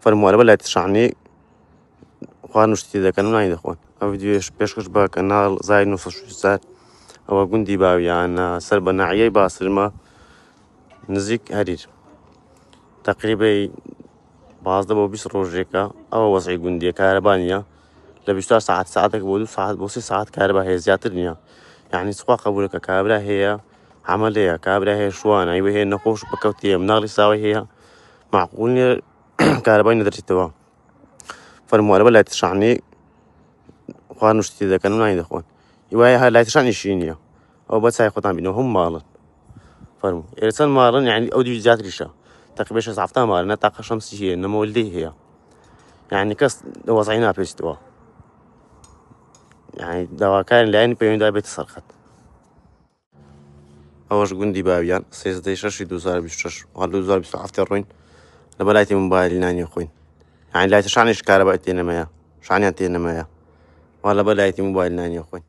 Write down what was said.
فەرمووارە بەلای تشانی خوارد شتی دەکەن و نانی دەخۆن. ئەو ڤیدیۆیەش پێشکەش بە کەناڵ زای 960 ئەوە گوندی باویانە سەر بە ناحیەی باسرمە نزیک هەریر تەقریبەی 12 بۆ 20 ڕۆژێکە ئەوە وەزعی گوندیە کارەبا نییە لە 24 ساعت ساعتێک بۆ 2 ساعت بۆ 3 ساعت کارەبا هەیە زیاتر نییە یعنی سوخوا قبولەکە کابرا هەیە عەمەل هەیە کابرا هەیە شوانە ئەیوە هەیە نەخۆش بکەوتیە مناڵی ساوی هەیە معقول نییە کارەبای نەدەرچێتەوە فەرمووارە بەلای تشانی خوارد شتی دەکەن و نانی دەخۆن هیوایە هەر لای تشانیشی نییە ئەو بە چای خۆتان بینەوە هەموو ماڵن فەرموو ئێرە چەند ماڵن یعنی ئەو دیوی زیاتریشە تقریبا 6 ماڵن نەتاقە شەمسی هەیە نەمەوەلدەی هەیە یعنی کەس لە وەزعی ناپێچێتەوە یعنی داواکارن لایەنی پەیوەندیدا بێتە سەرخەت ئەوەش گوندی باویان 13/6/2026 هەڵ 2027 ڕۆین لە بەلایەتی موبایلی نانی خۆین یعنی لای تشانیش کارەبای تێنەمەیە شانیان تێنەمەیە وا لە بەلایەتی موبایل نانی خۆین